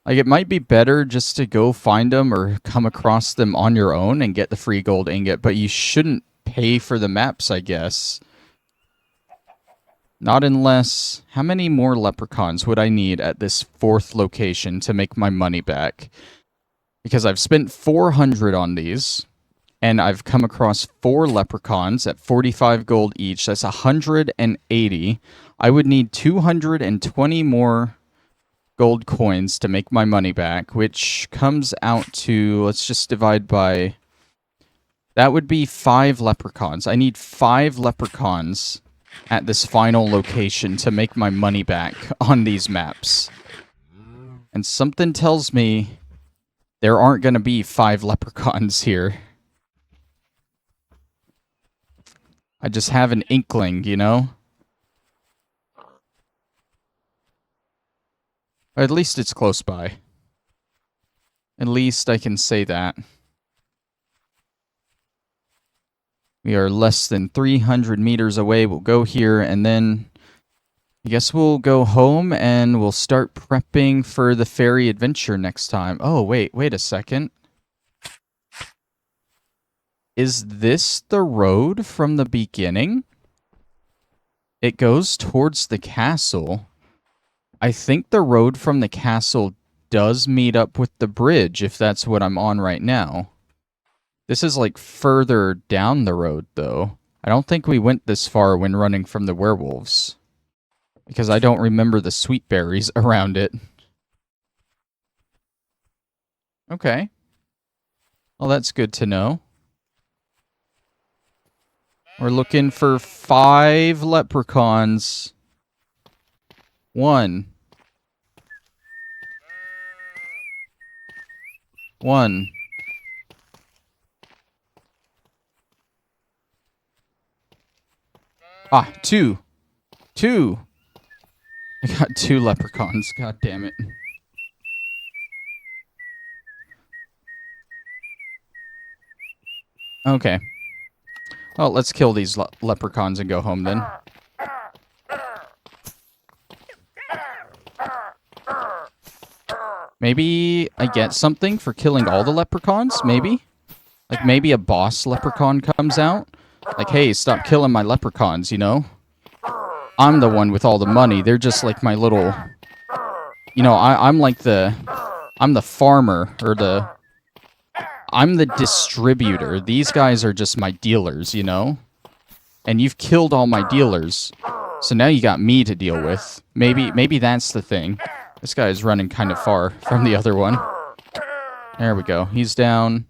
Like, it might be better just to go find them or come across them on your own and get the free gold ingot, but you shouldn't pay for the maps, I guess. Not unless... How many more leprechauns would I need at this 4th location to make my money back? Because I've spent 400 on these, and I've come across 4 leprechauns at 45 gold each. That's 180. I would need 220 more gold coins to make my money back, which comes out to... Let's just divide by... That would be 5 leprechauns. I need 5 leprechauns at this final location to make my money back on these maps. And something tells me there aren't going to be 5 leprechauns here. I just have an inkling, you know? At least it's close by. At least I can say that. We are less than 300 meters away. We'll go here, and then I guess we'll go home, and we'll start prepping for the ferry adventure next time. Oh, wait a second. Is this the road from the beginning? It goes towards the castle. I think the road from the castle does meet up with the bridge, if that's what I'm on right now. This is like further down the road, though. I don't think we went this far when running from the werewolves, because I don't remember the sweet berries around it. Okay. Well, that's good to know. We're looking for 5 leprechauns. 1. 1. Ah, 2. 2. I got 2 leprechauns. God damn it. Okay. Well, let's kill these leprechauns and go home then. Maybe I get something for killing all the leprechauns? Maybe? Like, maybe a boss leprechaun comes out? Like, hey, stop killing my leprechauns, you know? I'm the one with all the money. They're just like my little... You know, I'm like the... I'm the farmer, or the... I'm the distributor. These guys are just my dealers, you know? And you've killed all my dealers. So now you got me to deal with. Maybe that's the thing. This guy is running kind of far from the other one. There we go. He's down.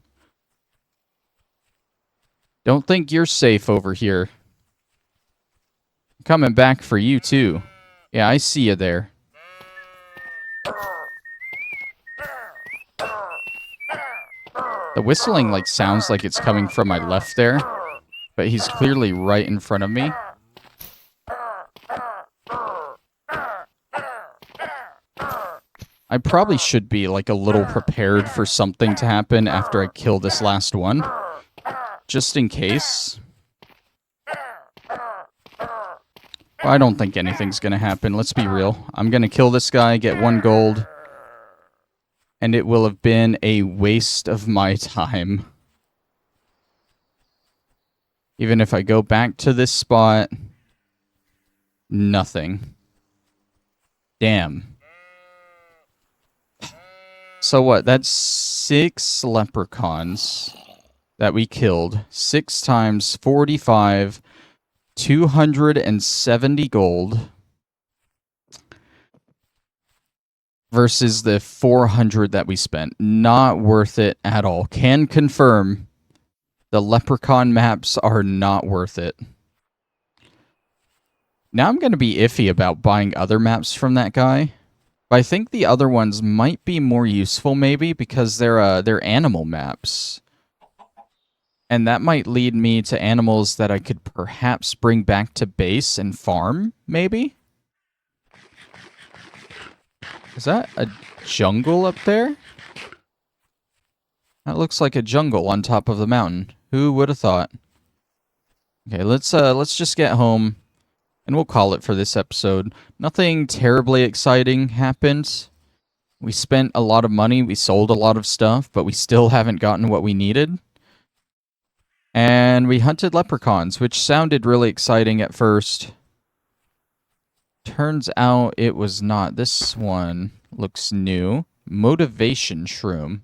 Don't think you're safe over here. I'm coming back for you, too. Yeah, I see you there. The whistling, like, sounds like it's coming from my left there. But he's clearly right in front of me. I probably should be, like, a little prepared for something to happen after I kill this last one. Just in case. I don't think anything's gonna happen, let's be real. I'm gonna kill this guy, get 1 gold, and it will have been a waste of my time. Even if I go back to this spot, nothing. Damn. So what? That's 6 leprechauns that we killed. 6 times 45, 270 gold. Versus the 400 that we spent. Not worth it at all. Can confirm the leprechaun maps are not worth it. Now I'm going to be iffy about buying other maps from that guy. But I think the other ones might be more useful, maybe, because they're animal maps. And that might lead me to animals that I could perhaps bring back to base and farm, maybe? Is that a jungle up there? That looks like a jungle on top of the mountain. Who would have thought? Okay, let's just get home. And we'll call it for this episode. Nothing terribly exciting happened. We spent a lot of money, we sold a lot of stuff, but we still haven't gotten what we needed. And we hunted leprechauns, which sounded really exciting at first. Turns out it was not. This one looks new. Motivation shroom.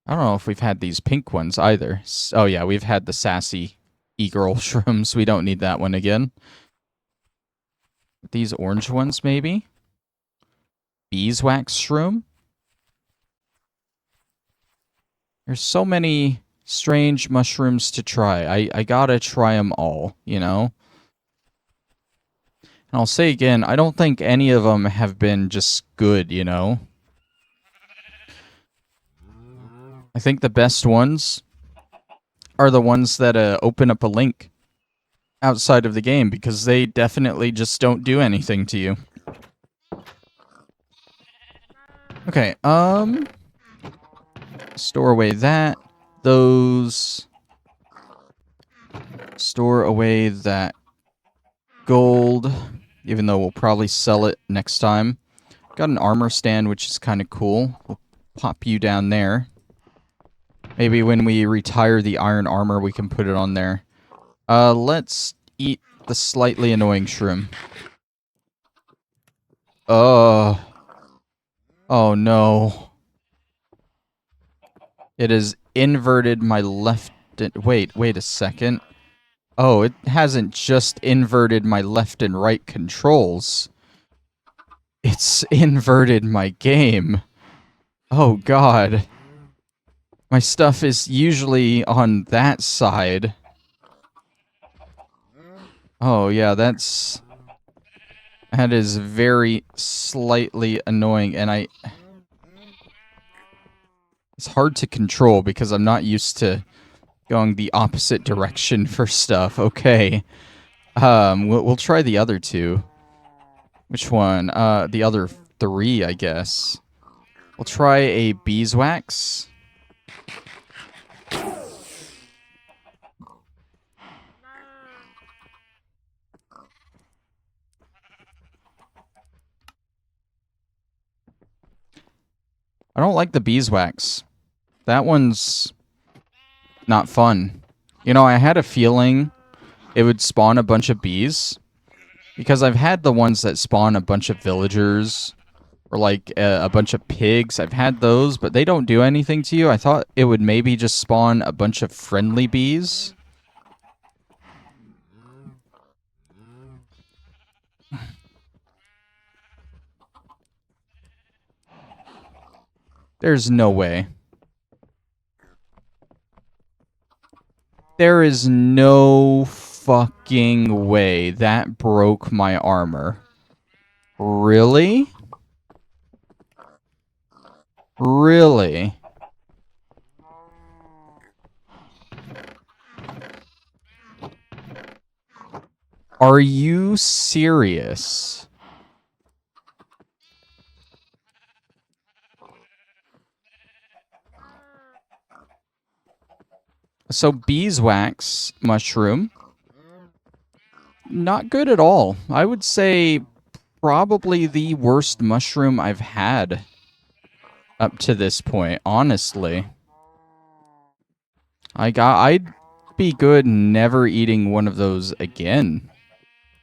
I don't know if we've had these pink ones either. Oh yeah, we've had the sassy e-girl shrooms. We don't need that one again. These orange ones, maybe? Beeswax shroom? There's so many strange mushrooms to try. I gotta try them all, you know? And I'll say again, I don't think any of them have been just good, you know? I think the best ones are the ones that open up a link outside of the game, because they definitely just don't do anything to you. Okay, store away that. Those. Store away that gold, even though we'll probably sell it next time. Got an armor stand, which is kind of cool. We'll pop you down there. Maybe when we retire the iron armor, we can put it on there. Let's eat the slightly annoying shroom. Oh. Oh no. It has inverted my left... Wait a second. Oh, it hasn't just inverted my left and right controls. It's inverted my game. Oh god. My stuff is usually on that side. Oh yeah, that is very slightly annoying, and it's hard to control because I'm not used to going the opposite direction for stuff. Okay. We'll try the other two. Which one? The other three, I guess. We'll try a beeswax. I don't like the beeswax. That one's not fun. You know, I had a feeling it would spawn a bunch of bees. Because I've had the ones that spawn a bunch of villagers. Or like a bunch of pigs. I've had those, but they don't do anything to you. I thought it would maybe just spawn a bunch of friendly bees. There's no way. There is no fucking way that broke my armor. Really? Really? Are you serious? So beeswax mushroom, not good at all. I would say probably the worst mushroom I've had up to this point, honestly. I'd be good never eating one of those again.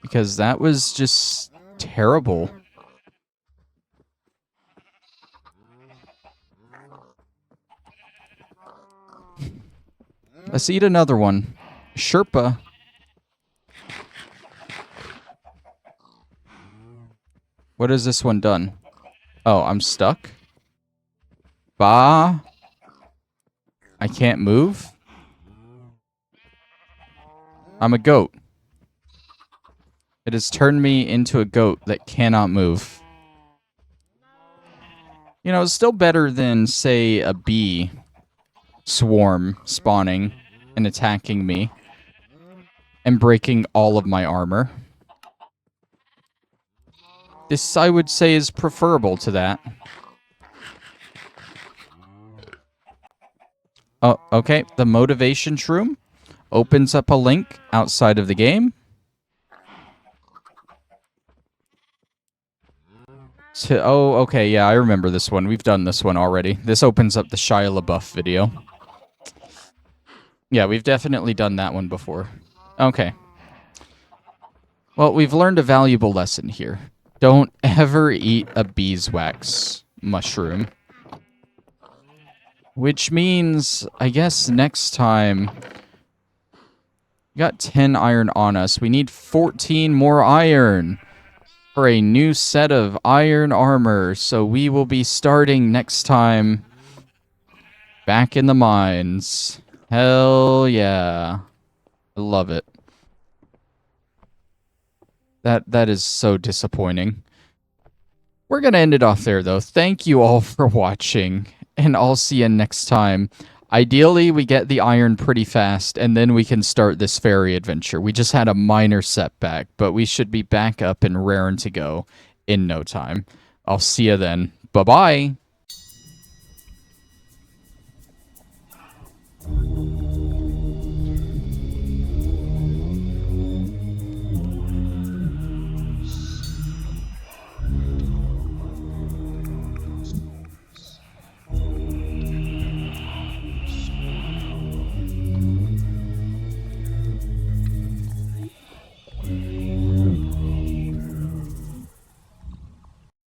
Because that was just terrible. Let's eat another one. Sherpa. What has this one done? Oh, I'm stuck. Bah. I can't move. I'm a goat. It has turned me into a goat that cannot move. You know, it's still better than, say, a bee swarm spawning and attacking me and breaking all of my armor. This, I would say, is preferable to that. Oh, okay. The motivation shroom opens up a link outside of the game. Oh, okay, yeah, I remember this one. We've done this one already. This opens up the Shia LaBeouf video. Yeah, we've definitely done that one before. Okay. Well, we've learned a valuable lesson here. Don't ever eat a beeswax mushroom. Which means, I guess next time... We got 10 iron on us. We need 14 more iron for a new set of iron armor. So we will be starting next time back in the mines. Hell yeah. I love it. That is so disappointing. We're going to end it off there, though. Thank you all for watching, and I'll see you next time. Ideally, we get the iron pretty fast, and then we can start this fairy adventure. We just had a minor setback, but we should be back up and raring to go in no time. I'll see you then. Bye-bye.